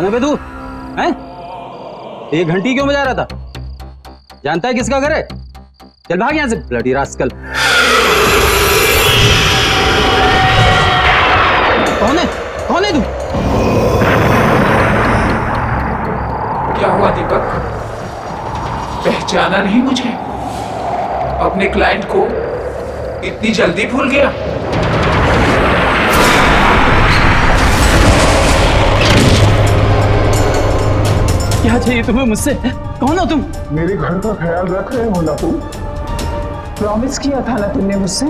कौन है बे तू? हैं? ये घंटी क्यों बजा रहा था? जानता है किसका घर है? चल भाग यहां से ब्लडी रास्कल। कौन है? कौन है तू? क्या हुआ दीपक? पहचाना नहीं मुझे? अपने क्लाइंट को इतनी जल्दी भूल गया? क्या चाहिए तुम्हें मुझसे? कौन हो तुम? मेरे घर का ख्याल रख रहे हो ना तुम? प्रॉमिस किया था ना तुमने मुझसे?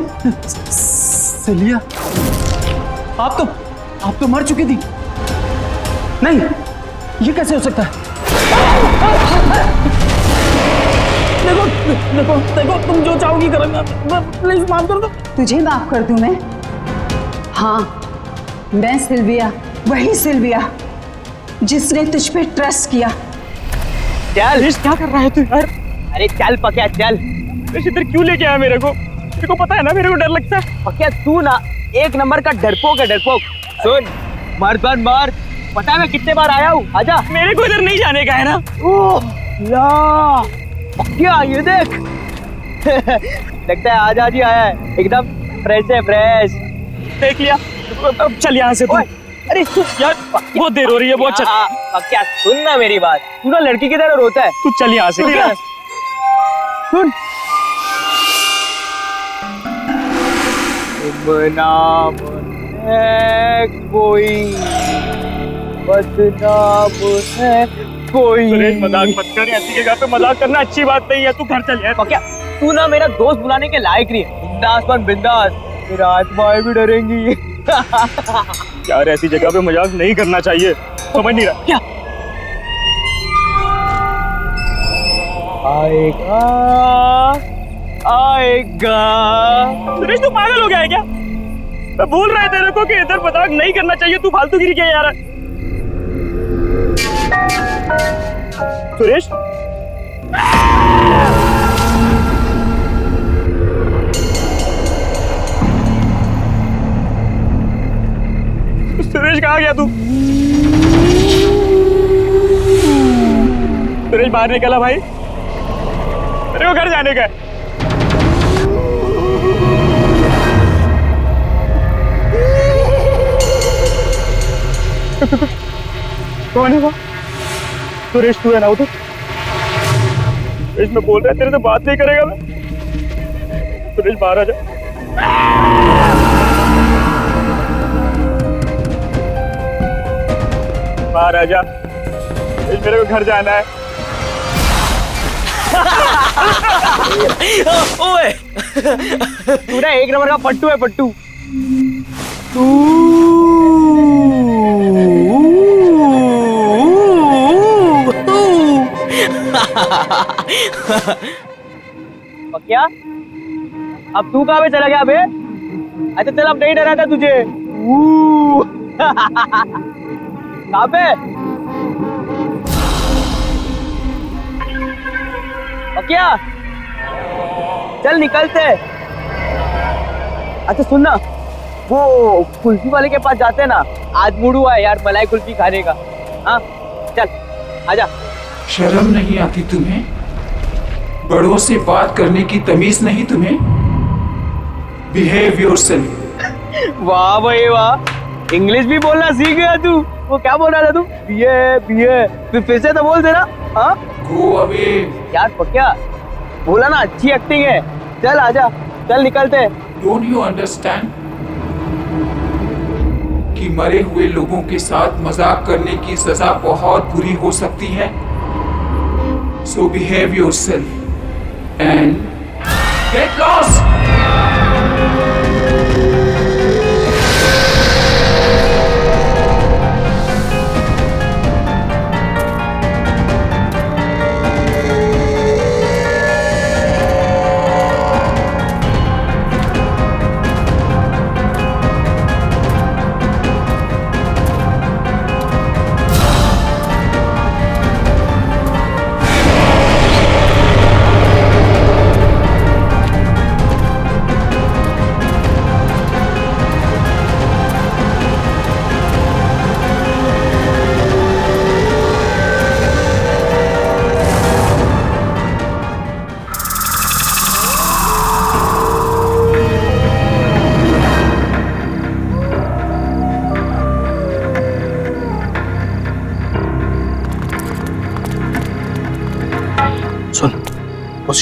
सेलिया, आप तो मर चुकी थी। नहीं, ये कैसे हो सकता है? देखो देखो देखो, तुम जो चाहोगी करूंगा। प्लीज माफ कर दो। तुझे माफ कर दूं मैं? हाँ, मैं सिल्विया, वही सिल्विया जिसने तुझ पे ट्रस्ट किया। चल, क्या कर रहा है तू यार? अरे चल पक्या चल। इधर क्यों लेके आया मेरे को? तेरे को पता है ना मेरे को डर लगता है। पक्या तू ना एक नंबर का डरपोक है, डरपोक। सुन, मार। पता है मैं कितने बार आया हूँ? आजा। मेरे को इधर नहीं जाने का है ना। ओह ला, पक्या ये देख। लगता है आज ही आया है, एकदम फ्रेश है, फ्रेश। देख लिया। अब चल यहाँ से तू। अरे यार बहुत देर हो रही है, बहुत चल। क्या सुन ना मेरी बात, तू ना लड़की की तरह रोता है। तू चल यहाँ से। सुन, नाम है कोई, बदनाम है कोई। मजाक मत कर, ऐसी जगह पे मजाक करना अच्छी बात नहीं है। तू घर चल यार। क्या तू ना मेरा दोस्त बुलाने के लायक नहीं है। बिंदास बन बिंदास, मेरा आत्माएं भी डरेंगी। यार ऐसी जगह पे मजाक नहीं करना चाहिए, समझ नहीं रहा क्या? आएगा। सुरेश तू पागल हो गया है क्या? मैं बोल रहा है तेरे को कि इधर मजाक नहीं करना चाहिए, तू फालतूगिरी क्या यार? सुरेश सुरेश कहाँ गया तू? सुरेश बाहर निकला भाई, तेरे को घर जाने का है। कौन है वो? सुरेश तू है ना? उधर सुरेश, मैं बोल रहा है तेरे से बात नहीं करेगा मैं। सुरेश बाहर आ जा। बाहर आ जा, मेरे को घर जाना है। ओए तू ना एक नंबर का पट्टू है, पट्टू। क्या? अब तू कहाँ पे चला गया बे? अच्छा चल, अब नहीं डरा था तुझे। कहाँ पे? क्या? चल निकलते। अच्छा सुन ना, वो कुल्फी वाले के पास जाते हैं ना, आज मूड हुआ है यार मलाई कुल्फी खाने का। हाँ चल आजा। शर्म नहीं आती तुम्हें? बड़ों से बात करने की तमीज नहीं तुम्हें? Behave yourself. वाह भाई वाह, इंग्लिश भी बोलना सीख गया तू। वो क्या बोल रहा था तू? बिहे, फिर से तो बोल देना। हाँ गो अवे। यार पक्या बोला ना, अच्छी एक्टिंग है। चल आजा, चल निकलते। डोंट यू अंडरस्टैंड कि मरे हुए लोगों के साथ मजाक करने की सजा बहुत बुरी हो सकती है? So behave yourself and get lost.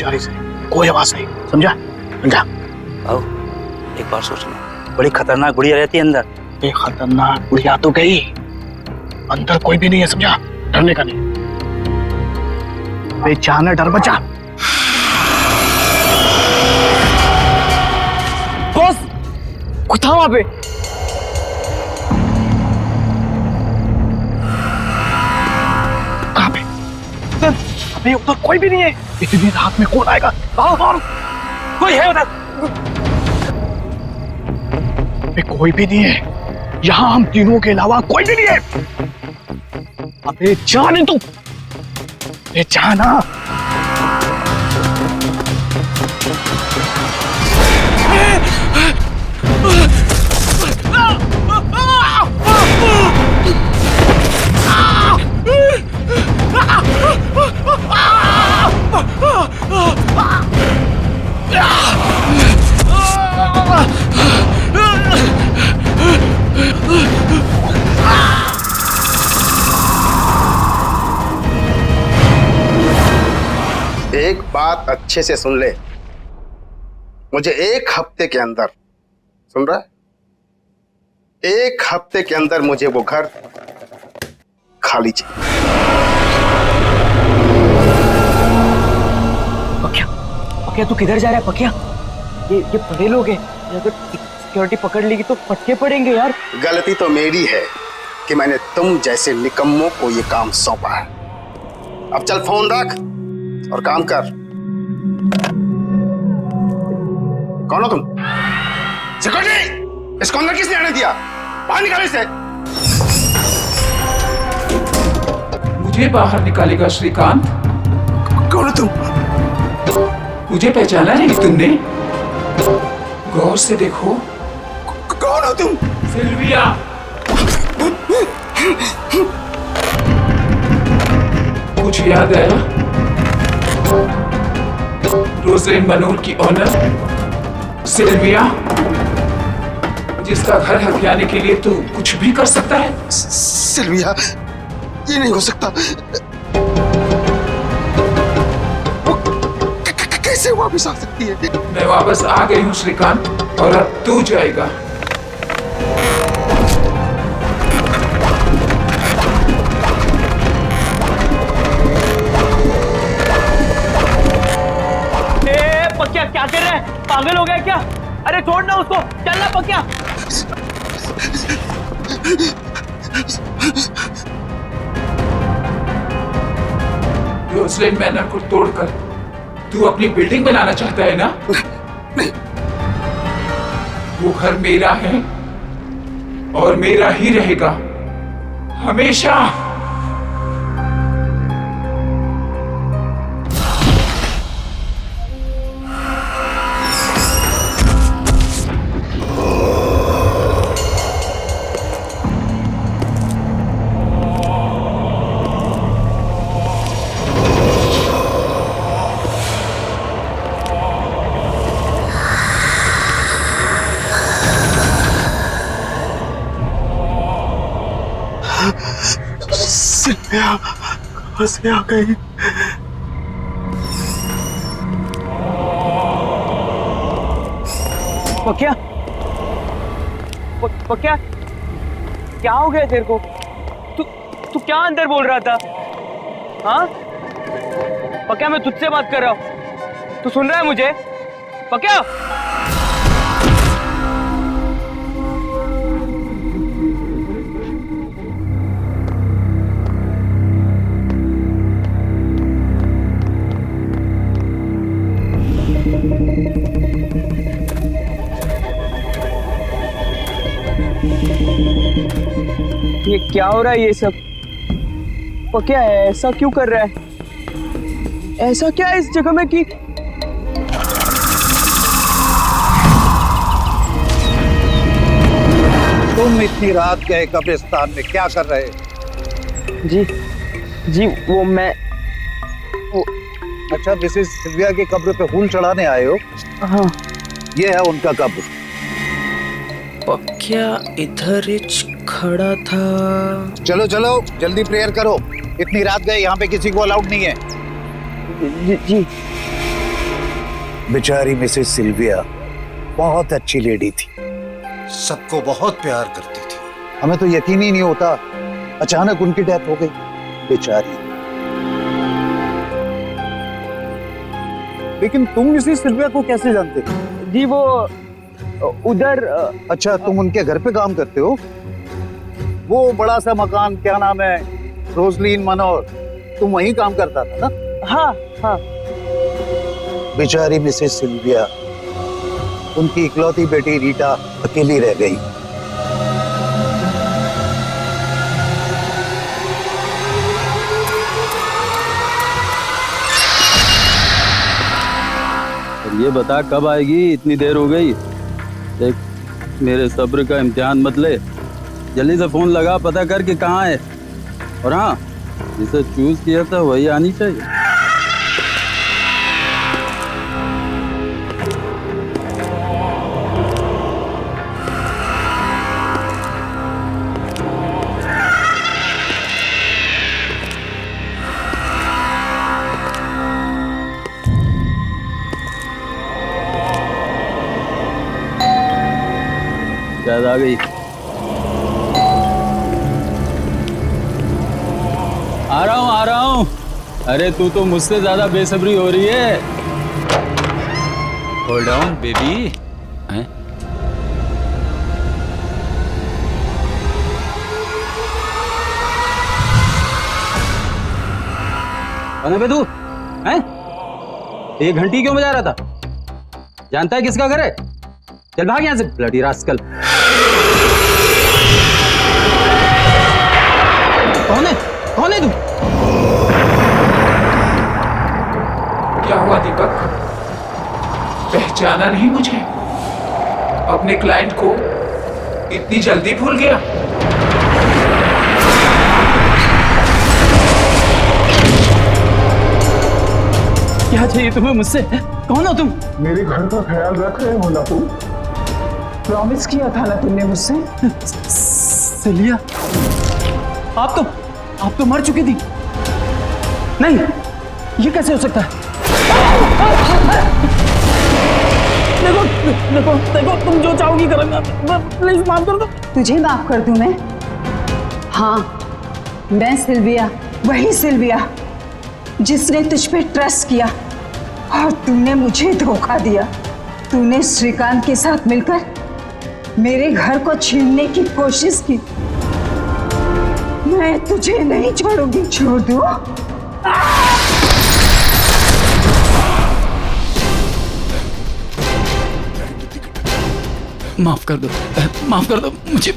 से आ रही थी, कोई आवाज नहीं, समझा? समझा? आओ एक बार सोचना, बड़ी खतरनाक गुड़िया रहती है अंदर। ये खतरनाक गुड़िया तो गई, अंदर कोई भी नहीं है, समझा? डरने का नहीं। बेचाना डर बचा। बॉस कोई था वहां पे। कहाँ पे? अबे उधर कोई भी नहीं है, इतनी रात में कौन आएगा? आओ कोई है उधर? अबे कोई भी नहीं है, यहाँ हम तीनों के अलावा कोई भी नहीं है। अबे जाने तू, अबे जाना। एक बात अच्छे से सुन ले, मुझे एक हफ्ते के अंदर, सुन रहा है? एक हफ्ते के अंदर मुझे वो घर खाली चाहिए। पकिया, पकिया तू किधर जा रहा है पकिया? ये बड़े लोग हैं, अगर सिक्योरिटी पकड़ लेगी तो फटके पड़ेंगे यार। गलती तो मेरी है कि मैंने तुम जैसे निकम्मों को ये काम सौंपा है। अब चल फोन रख और काम कर। कौन हो तुम? सिक्योरिटी, इसको अंदर किसने आने दिया? बाहर निकालो इसे। मुझे बाहर निकालेगा श्रीकांत? कौन हो तुम? मुझे पहचाना नहीं तुमने? गौर से देखो। कौन हो तुम? सिल्विया। कुछ याद आया? रोज़लिन मनोर की ऑनर सिल्विया, जिसका घर हथियाने के लिए तू कुछ भी कर सकता है। सिल्विया, ये नहीं हो सकता। वो कैसे वापस आ सकती है? मैं वापस आ गई हूँ श्रीकांत, और अब तू जाएगा। पकिया क्या कर रहा है? पागल हो गया क्या? अरे छोड़ ना उसको, चलना पकिया। रोज़लिन मैनर को तोड़कर तू अपनी बिल्डिंग बनाना चाहता है ना? नहीं। वो घर मेरा है और मेरा ही रहेगा हमेशा। सिल्विया कहाँ से आ गई? पकिया, पकिया क्या हो गया तेरे को? तू क्या अंदर बोल रहा था? हाँ पकिया, मैं तुझसे बात कर रहा हूँ, तू सुन रहा है मुझे? पकिया, ये क्या हो रहा है ये सब? पकिया ऐसा क्यों कर रहा है? ऐसा क्या है इस जगह में कि तुम इतनी रात गए कब्रिस्तान में क्या कर रहे? जी वो मैं अच्छा, दिस इज सिल्विया की कब्र पे फूल चढ़ाने आए हो? हाँ। ये है उनका कब्र। पक्या इधर खड़ा था। चलो चलो जल्दी प्रेयर करो, इतनी रात गए, यहाँ पे किसी को अलाउड नहीं है। जी बेचारी मिसेस सिल्विया बहुत अच्छी लेडी थी, सबको बहुत प्यार करती थी। हमें तो यकीन ही नहीं होता अचानक उनकी डेथ हो गई, बेचारी। लेकिन तुम मिसेस सिल्विया को कैसे जानते हो? जी वो उधर अच्छा, तुम उनके घर पे काम करते हो? वो बड़ा सा मकान, क्या नाम है, रोजलीन मनोर, तुम वहीं काम करता था ना? हाँ हाँ। बेचारी मिसेस सिल्विया, उनकी इकलौती बेटी रीटा अकेली रह गई। ये बता कब आएगी? इतनी देर हो गई। देख, मेरे सब्र का इम्तिहान मत ले, जल्दी से फोन लगा, पता कर कि कहाँ है। और हाँ, जिसे चूज किया था वही आनी चाहिए। शायद आ गई। आ रहा हूँ। अरे तू तो मुझसे ज्यादा बेसब्री हो रही है। Hold on baby. कौन है बे तू? हैं? ये घंटी क्यों बजा रहा था? जानता है किसका घर है? चल भाग यहाँ से, ब्लडी रास्कल। कौन है? कौन है तू? क्या हुआ दीपक? पहचाना नहीं मुझे? अपने क्लाइंट को इतनी जल्दी भूल गया? क्या चाहिए तुम्हें मुझसे? कौन हो तुम? मेरे घर का ख्याल रख रहे हो ना तुम? प्रॉमिस किया था ना तुमने मुझसे। सिलिया, आप तो मर चुकी थी। नहीं, ये कैसे हो सकता है? देखो देखो देखो, तुम जो चाहोगी करूंगा, प्लीज माफ कर दो। तुझे माफ कर दूं मैं? हाँ, मैं सिल्विया, वही सिल्विया जिसने तुझ पे ट्रस्ट किया और तूने मुझे धोखा दिया। तूने श्रीकांत के साथ मिलकर मेरे घर को छीनने की कोशिश की। मैं तुझे नहीं छोड़ूंगी। छोड़ दूं? माफ कर दो, माफ कर दो मुझे।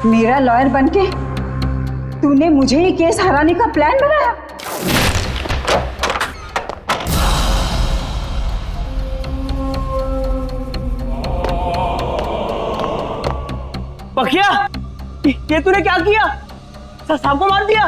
मेरा लॉयर बनके तूने मुझे ही केस हराने का प्लान बनाया। पखिया, ये तूने क्या किया? साहब को मार दिया?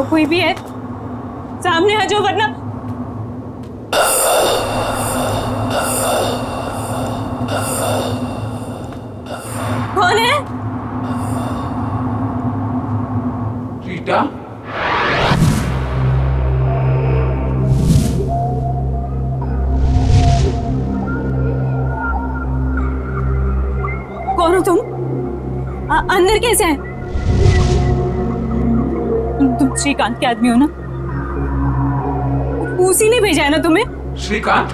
जो कोई भी है सामने आ जाओ, वरना कौन है? रीटा, कौन हो तुम? अंदर कैसे हैं? तुम श्रीकांत के आदमी हो ना? उसी ने भेजा है ना तुम्हें? श्रीकांत?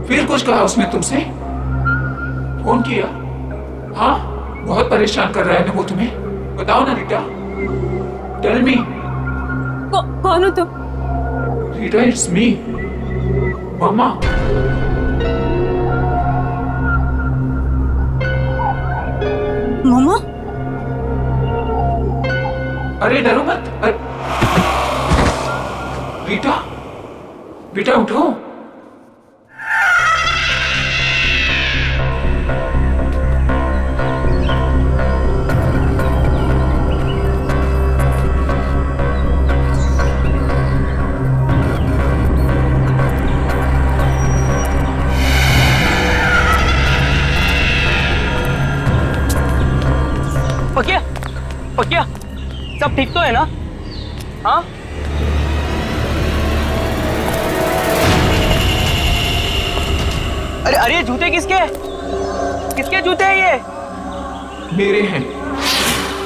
फिर कुछ कहा उसने तुमसे? फोन किया? हाँ, बहुत परेशान कर रहा है ना वो तुम्हें? बताओ ना रीटा, टेल मी। कौन हो तुम? रीटा, इट्स मी, मामा। मामा? अरे डरो मत। रीटा, बेटा उठो। पकिया, पकिया, सब ठीक तो है ना? हाँ? अरे अरे, जूते किसके हैं? किसके जूते हैं ये? मेरे हैं,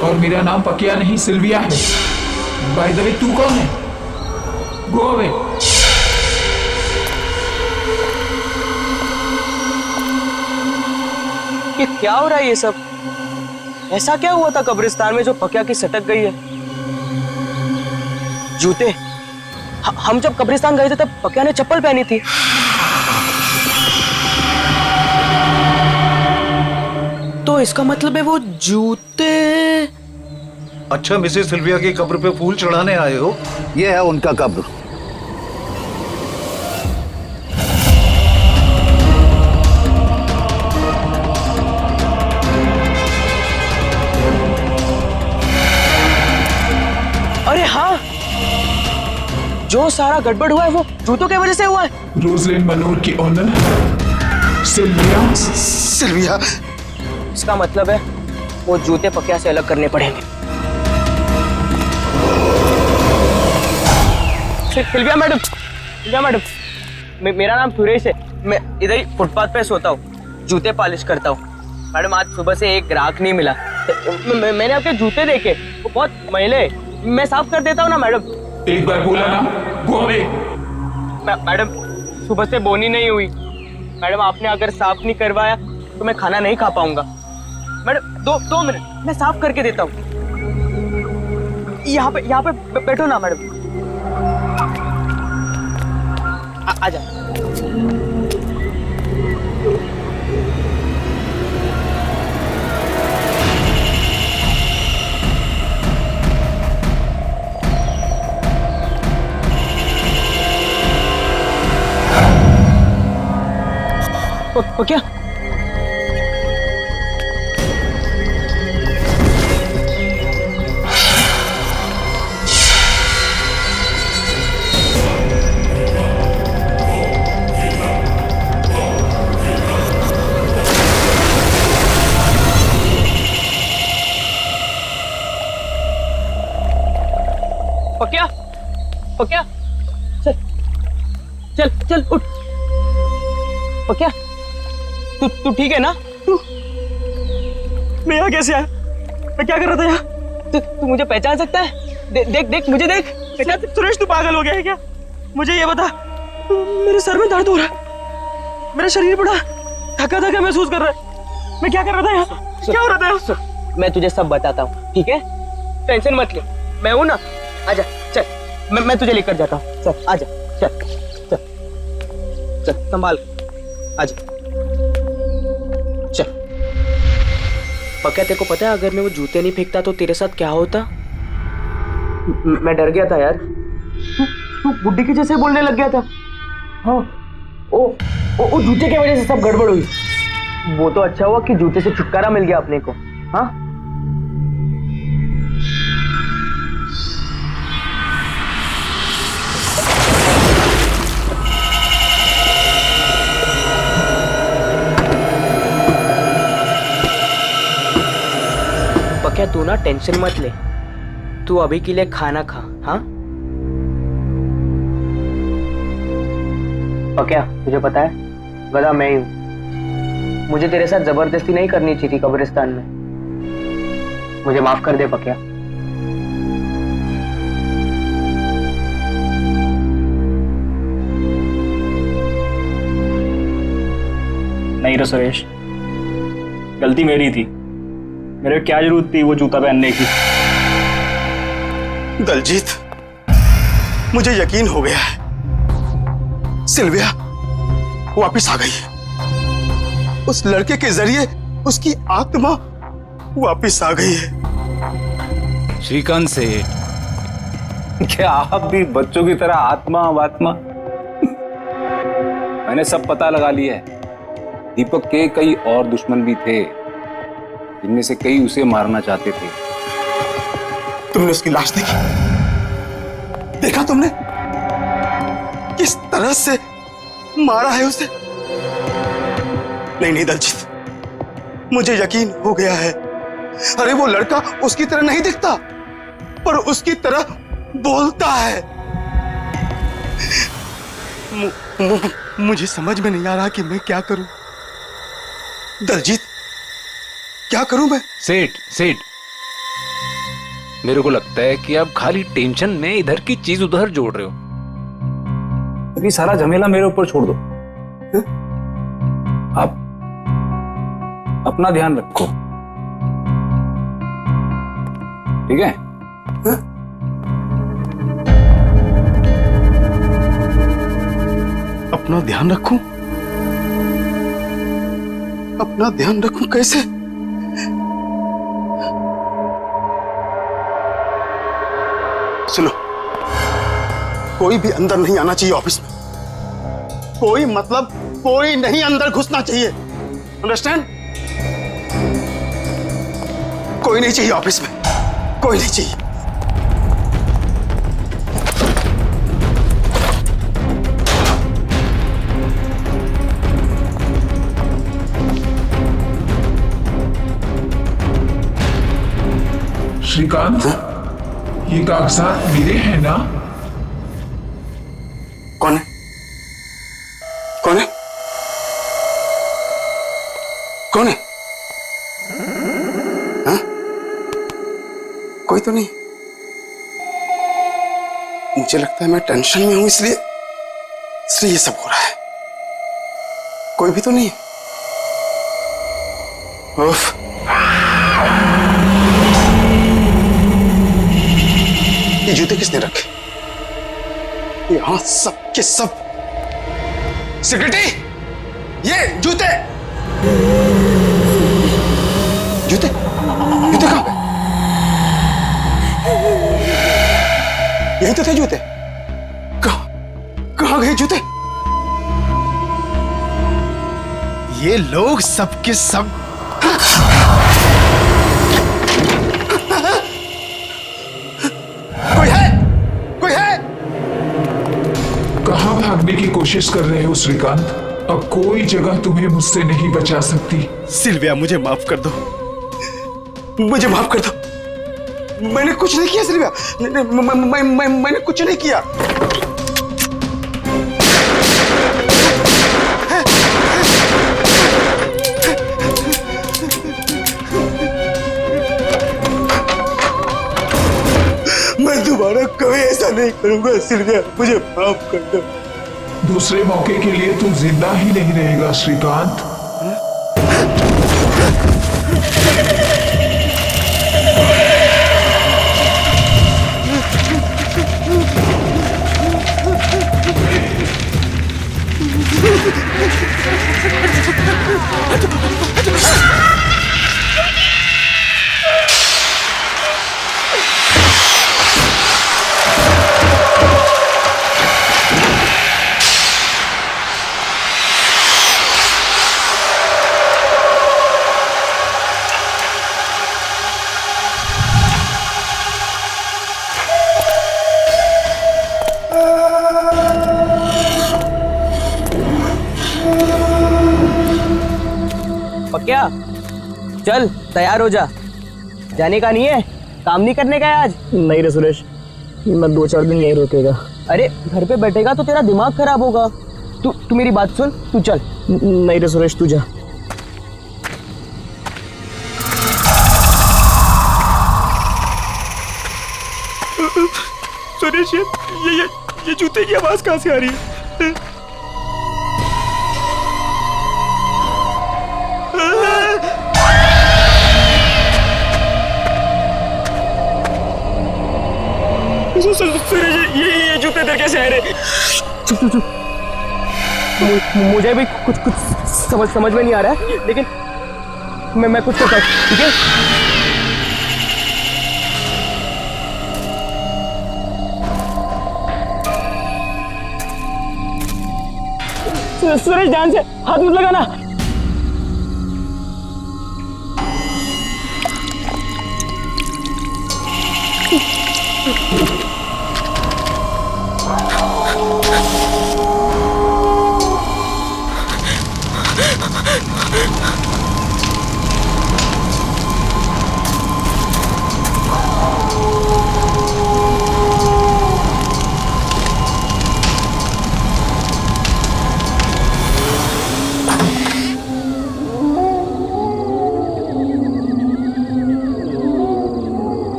और मेरा नाम पकिया नहीं सिल्विया है। बाय द वे, तू कौन है? Go away. ये क्या हो रहा है ये सब? ऐसा क्या हुआ था कब्रिस्तान में जो पकिया की सटक गई है? जूते? हम जब कब्रिस्तान गए थे तब पकिया ने चप्पल पहनी थी। तो इसका मतलब है वो जूते। अच्छा, मिसेस सिल्विया की कब्र पे फूल चढ़ाने आए हो? ये है उनका कब्र। अरे हाँ, जो सारा गड़बड़ हुआ है वो जूतों की वजह से हुआ है। रोजलिन मनोर की ऑनर सिल्विया। सिल्विया, इसका मतलब है वो जूते पकिया से अलग करने पड़ेंगे। सिल्विया मैडम, सिल्विया मैडम, मेरा नाम सुरेश है। मैं इधर ही फुटपाथ पे सोता हूँ, जूते पॉलिश करता हूँ। मैडम, आज सुबह से एक ग्राहक नहीं मिला। मैंने आपके जूते देखे, वो बहुत मैले। मैं साफ कर देता हूँ ना मैडम। एक बार बोला ना, गो अवे। मैडम, सुबह से बोनी नहीं हुई। मैडम, आपने अगर साफ नहीं करवाया तो मैं खाना नहीं खा पाऊंगा। मैडम, दो मिनट, मैं साफ करके देता हूँ। यहाँ पे बैठो ना मैडम। आजा। क्या? पकिया, पकिया, चल चल चल उठ। पकिया, तू ठीक है ना? मैं यहाँ कैसे आया? मैं क्या कर रहा था यहाँ? तू मुझे पहचान सकता है? देख मुझे देख। सुरेश, तू पागल हो गया है क्या? मुझे ये बता, मेरे सर में दर्द हो रहा है, मेरा शरीर बड़ा थका थका महसूस कर रहा है। मैं क्या कर रहा था यहाँ? क्या हो रहा था यहाँ? मैं तुझे सब बताता हूँ, ठीक है? टेंशन मत ले, मैं हूँ ना। आजा, चल, मैं तुझे लेकर जाता हूँ। चल आजा, चल चल चल, संभाल, आजा, चल। पक्का तेरे को पता है, अगर मैं वो जूते नहीं फेंकता तो तेरे साथ क्या होता? मैं डर गया था यार। तू बुड्ढी के जैसे बोलने लग गया था। हाँ, ओ जूते की वजह से सब गड़बड़ हुई। वो तो अच्छा हुआ कि जूते से छुटकारा मिल गया अपने को। हाँ, पक्या तू ना टेंशन मत ले, तू अभी के लिए खाना खा। हाँ पक्या, तुझे पता है गधा मैं ही हूँ, मुझे तेरे साथ जबरदस्ती नहीं करनी चाहिए थी कब्रिस्तान में, मुझे माफ कर दे पक्या। नहीं रे सुरेश, गलती मेरी थी, मेरे क्या जरूरत थी वो जूता पहनने की। दलजीत, मुझे यकीन हो गया है, सिल्विया वापस आ गई है। उस लड़के के जरिए उसकी आत्मा वापस आ गई है। श्रीकांत सेठ, क्या आप भी बच्चों की तरह आत्मा वात्मा? मैंने सब पता लगा लिया है। दीपक के कई और दुश्मन भी थे, जिनमें से कई उसे मारना चाहते थे। तुमने उसकी लाश देखी? देखा तुमने किस तरह से मारा है उसे? नहीं नहीं दलजीत, मुझे यकीन हो गया है। अरे वो लड़का उसकी तरह नहीं दिखता, पर उसकी तरह बोलता है। मुझे समझ में नहीं आ रहा कि मैं क्या करूं। दलजीत, क्या करूं मैं? सेठ, मेरे को लगता है कि आप खाली टेंशन में इधर की चीज उधर जोड़ रहे हो। अभी सारा झमेला मेरे ऊपर छोड़ दो। आप अपना ध्यान रखो, ठीक है? अपना ध्यान रखूं? अपना ध्यान रखूं कैसे? सुनो, कोई भी अंदर नहीं आना चाहिए ऑफिस में। कोई मतलब कोई नहीं अंदर घुसना चाहिए, अंडरस्टैंड? कोई नहीं चाहिए ऑफिस में, कोई नहीं चाहिए। श्रीकांत, ये कागजात मेरे हैं ना? कौन है? कौन है? कौन है? हाँ? कोई तो नहीं। मुझे लगता है मैं टेंशन में हूं, इसलिए ये सब हो रहा है। कोई भी तो नहीं है। उफ। ये जूते किसने रखे? यहां सब के सब। सेक्रेटरी, ये जूते जूते जूते कहां गए? यही तो थे जूते। कहां गए जूते? ये लोग सबके सब कोई है? कहां भागने की कोशिश कर रहे हो श्रीकांत? अब कोई जगह तुम्हें मुझसे नहीं बचा सकती। सिल्विया, मुझे माफ कर दो, मुझे माफ कर दो। मैंने कुछ नहीं किया सिल्विया, मैंने कुछ नहीं किया। मैं दोबारा कभी ऐसा नहीं करूंगा सिल्विया, मुझे माफ कर दो। दूसरे मौके के लिए तू जिंदा ही नहीं रहेगा श्रीकांत। पक्या, चल तैयार हो जा, जाने का नहीं है? काम नहीं करने का है आज? नहीं रे सुरेश, मैं 2-4 दिन यहीं रुकेगा। अरे घर पे बैठेगा तो तेरा दिमाग खराब होगा। तू मेरी बात सुन, तू चल। नहीं रे सुरेश, तू जा। सुरेश, ये जूते की आवाज कहाँ से आ रही है? सुरेश, ये जूते इधर कैसे आ रहे? चुप। मुझे भी कुछ समझ में नहीं आ रहा है, लेकिन मैं कुछ करता हूँ, ठीक है? सुरेश, ध्यान से हाथ मत लगाना।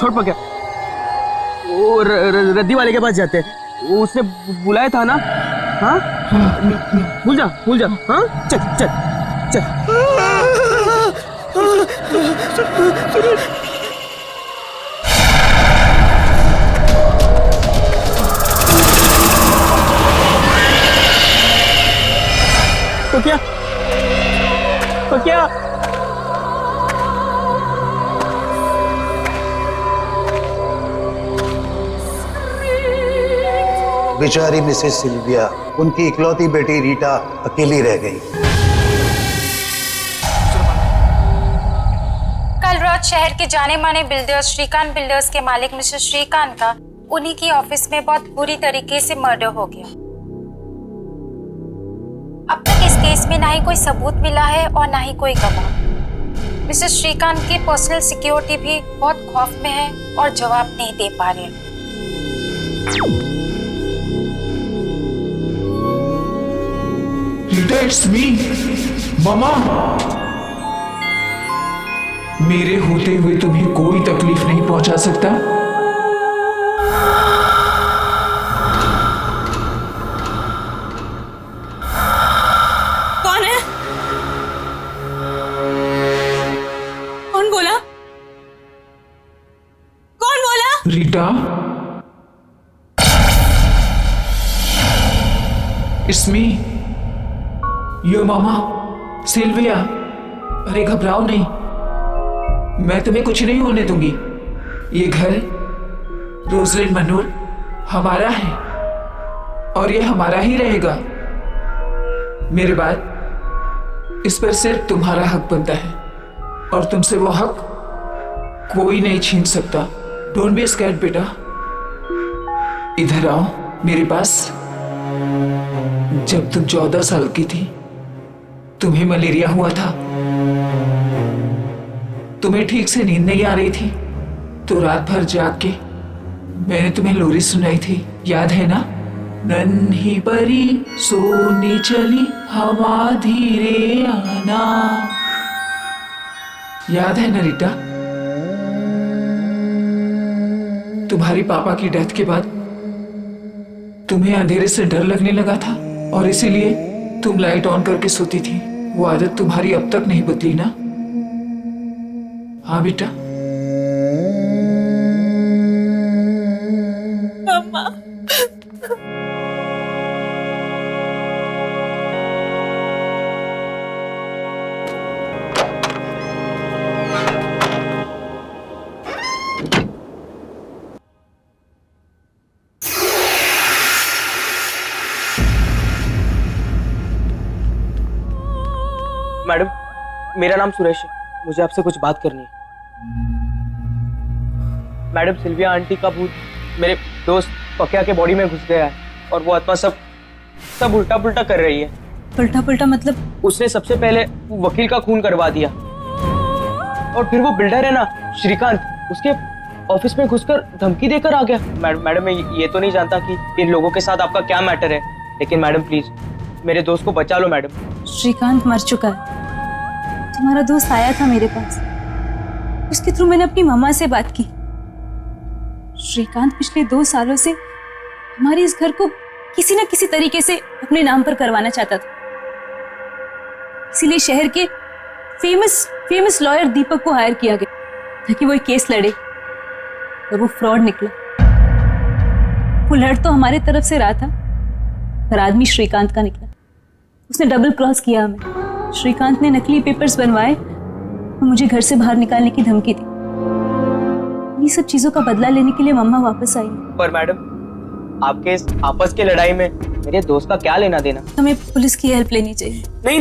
छोड़ पकड़। वो रद्दी वाले के पास जाते हैं, उसने बुलाया था ना? हाँ, भूल जा। हाँ, चल। तो क्या? बेचारी मिसेस सिल्विया, उनकी इकलौती बेटी रीटा अकेली रह गई। कल रात शहर के जाने माने बिल्डर्स श्रीकांत बिल्डर्स के मालिक मिस्टर श्रीकांत का उन्हीं की ऑफिस में बहुत बुरी तरीके से मर्डर हो गया। अब तक इस केस में ना ही कोई सबूत मिला है और ना ही कोई गवाह। मिस्टर श्रीकांत की पर्सनल सिक्योरिटी भी बहुत खौफ में है और जवाब नहीं दे पा रहे। It's me, मामा। मेरे होते हुए तुम्हें कोई तकलीफ नहीं पहुंचा सकता। कौन है? कौन बोला? Rita, It's me, your mama Sylvia. अरे घबराओ नहीं, मैं तुम्हें कुछ नहीं होने दूंगी। ये घर रोजलिन मनोर हमारा है और ये हमारा ही रहेगा। मेरे बाद इस पर सिर्फ तुम्हारा हक बनता है और तुमसे वो हक कोई नहीं छीन सकता। डोंट बी स्कैर्ड बेटा, इधर आओ मेरे पास। जब तुम 14 साल की थी, तुम्हें मलेरिया हुआ था। तुम्हें ठीक से नींद नहीं आ रही थी, तो रात भर जाग के मैंने तुम्हें लोरी सुनाई थी, याद है ना? नन्ही परी सोने चली हवा धीरे आना। याद है ना रीटा? तुम्हारी पापा की डेथ के बाद तुम्हें अंधेरे से डर लगने लगा था और इसीलिए तुम लाइट ऑन करके सोती थी। वो आदत तुम्हारी अब तक नहीं बदली ना? हाँ बेटा। मम्मा। मैडम मेरा नाम सुरेश है, मुझे आपसे कुछ बात करनी है। मैडम सिल्विया आंटी का भूत मेरे दोस्त पकिया के बॉडी में घुस गया है और वो आत्मा सब उल्टा पुल्टा कर रही है। उल्टा पुल्टा मतलब? उसने सबसे पहले वकील का खून करवा दिया और फिर वो बिल्डर है ना श्रीकांत, उसके ऑफिस में घुसकर धमकी देकर आ गया। मैडम मैं ये तो नहीं जानता कि इन लोगों के साथ आपका क्या मैटर है, लेकिन मैडम प्लीज मेरे दोस्त को बचा लो मैडम। श्रीकांत मर चुका है। तुम्हारा दोस्त आया था मेरे पास, उसके थ्रू मैंने अपनी मम्मा से बात की। श्रीकांत पिछले 2 सालों से हमारे इस घर को किसी न किसी तरीके से अपने नाम पर करवाना चाहता था, इसीलिए शहर के फेमस लॉयर दीपक को हायर किया गया ताकि वो एक केस लड़े, और वो फ्रॉड निकला। वो लड़ तो हमारे तरफ से रहा था, पर आदमी श्रीकांत का निकला। उसने डबल क्रॉस किया हमें। श्रीकांत ने नकली पेपर्स बनवाए और मुझे घर से बाहर निकालने की धमकी दी। ये सब चीजों का बदला लेने के लिए मम्मा वापस आई। पर मैडम आपके इस आपस की लड़ाई में मेरे दोस्त का क्या लेना देना? हमें पुलिस की हेल्प लेनी चाहिए। नहीं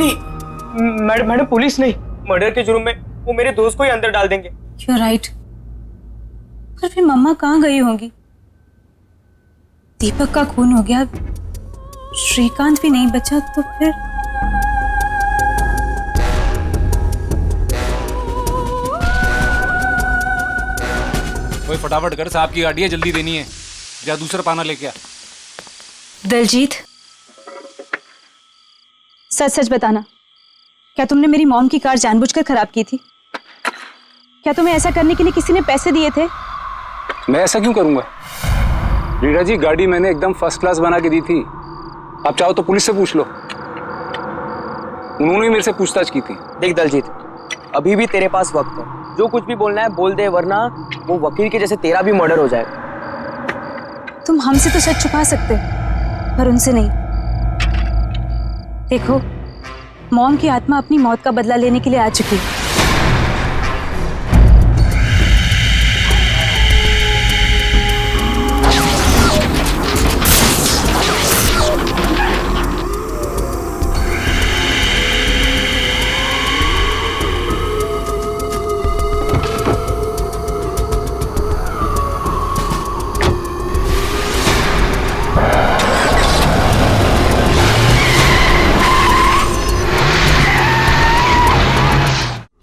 मैडम पुलिस नहीं, मर्डर के जुर्म में वो मेरे दोस्त को ही अंदर डाल देंगे। You are right. पर फिर मम्मा कहाँ गई होंगी? दीपक का खून हो गया, श्रीकांत भी नहीं बचा, तो फिर कोई फटाफट कर, साहब की गाड़ी है, जल्दी देनी है। जा दूसरा पाना लेके आ। दलजीत, सच सच बताना, क्या तुमने मेरी मॉम की कार जानबूझकर खराब की थी? क्या तुम्हें ऐसा करने के लिए किसी ने पैसे दिए थे? मैं ऐसा क्यों करूंगा रीटा जी, गाड़ी मैंने एकदम फर्स्ट क्लास बना के दी थी। आप चाहो तो पुलिस से पूछ लो, उन्होंने मेरे से पूछताछ की थी। देख दलजीत, अभी भी तेरे पास वक्त है, जो कुछ भी बोलना है बोल दे, वरना वो वकील के जैसे तेरा भी मर्डर हो जाएगा। तुम हमसे तो सच छुपा सकते हो, पर उनसे नहीं। देखो, मॉम की आत्मा अपनी मौत का बदला लेने के लिए आ चुकी है।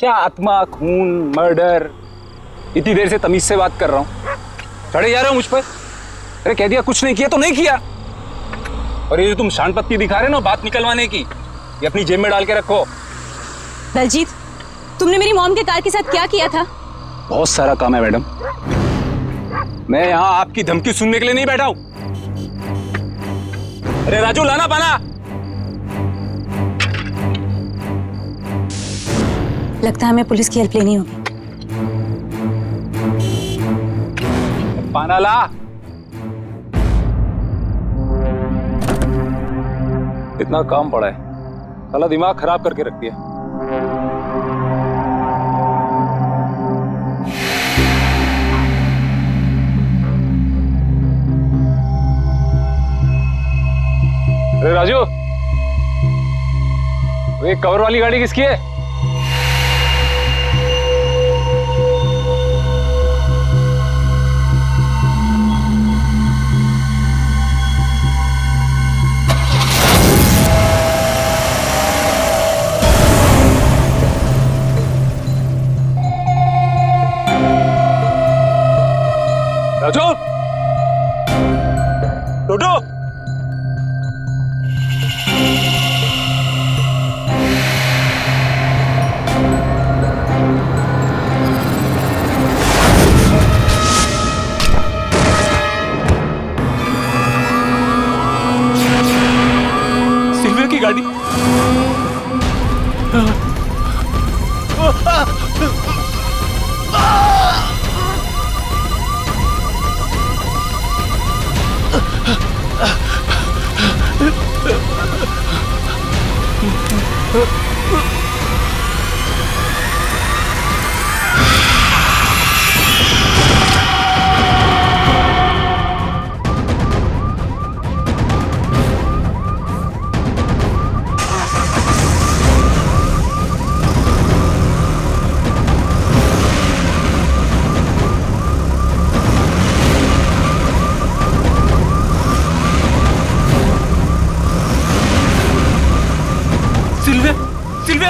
क्या आत्मा, खून, मर्डर? इतनी देर से तमीज से बात कर रहा हूं, चढ़े जा रहे हो मुझ पर। अरे कह दिया कुछ नहीं किया तो नहीं किया। और ये जो तुम शान पत्ती दिखा रहे हो ना बात निकलवाने की, ये अपनी जेब में डाल के रखो। दलजीत, तुमने मेरी मॉम के कार के साथ क्या किया था? बहुत सारा काम है मैडम, मैं यहाँ आपकी धमकी सुनने के लिए नहीं बैठा हूं। अरे राजू, लाना पाना। लगता है हमें पुलिस की हेल्प लेनी होगी। पाना ला। इतना काम पड़ा है, साला दिमाग खराब करके रख दिया। अरे राजू, वो एक कवर वाली गाड़ी किसकी है? राजू, टोटो, सिल्विया की गाड़ी।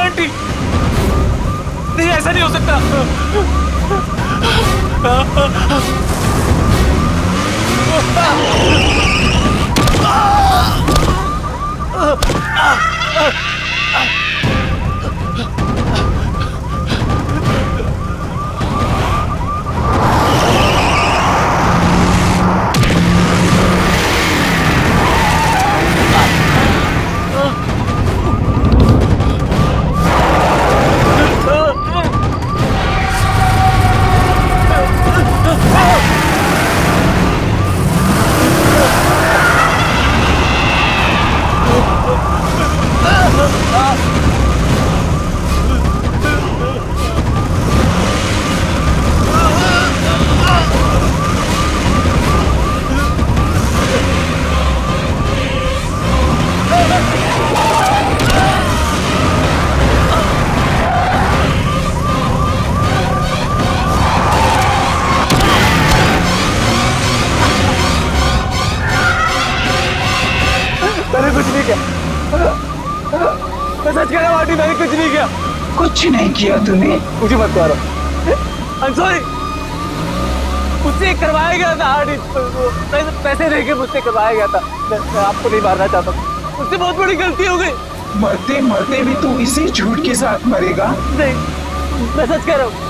आंटी, नहीं ऐसा नहीं हो सकता। मैंने कुछ नहीं किया, मैं सच कह रहा हूँ आंटी, मैंने कुछ नहीं किया। कुछ नहीं किया तूने? मुझे मत मारो, I'm sorry। मुझसे करवाया गया था आंटी, पैसे देके मुझसे करवाया गया था। मैं आपको नहीं मारना चाहता, मुझसे बहुत बड़ी गलती हो गई। मरते मरते भी तू इसी झूठ के साथ मरेगा? नहीं, मैं सच कह रहा हूँ।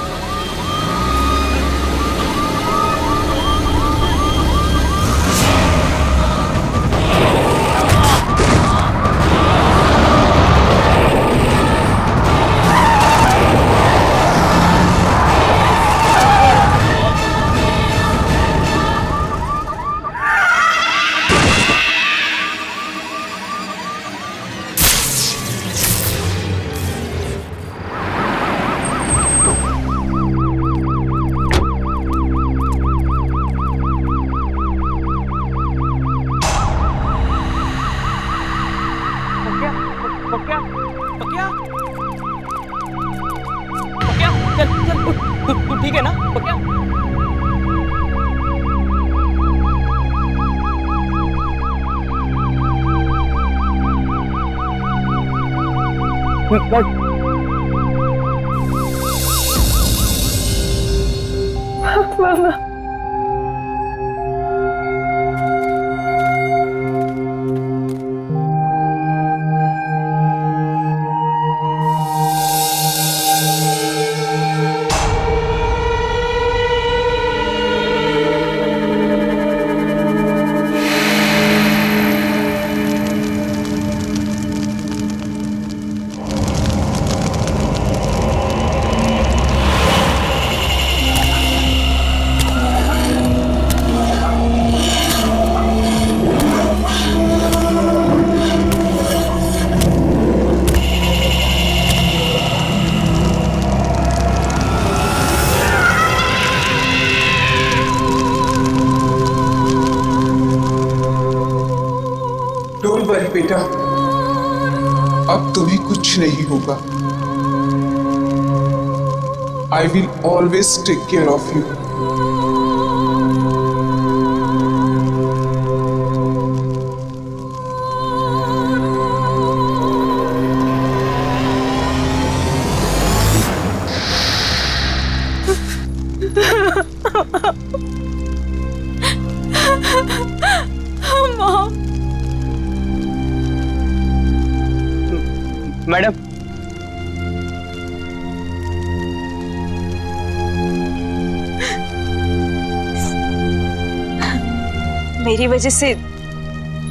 तू ठीक है ना पक्या? मामा बेटा, अब तुम्हें कुछ नहीं होगा। I will always take care of you. Madam, मेरी वजह से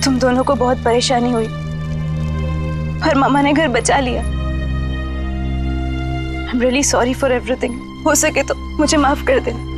तुम दोनों को बहुत परेशानी हुई, पर मामा ने घर बचा लिया। I am really sorry for everything. हो सके तो मुझे माफ कर देना।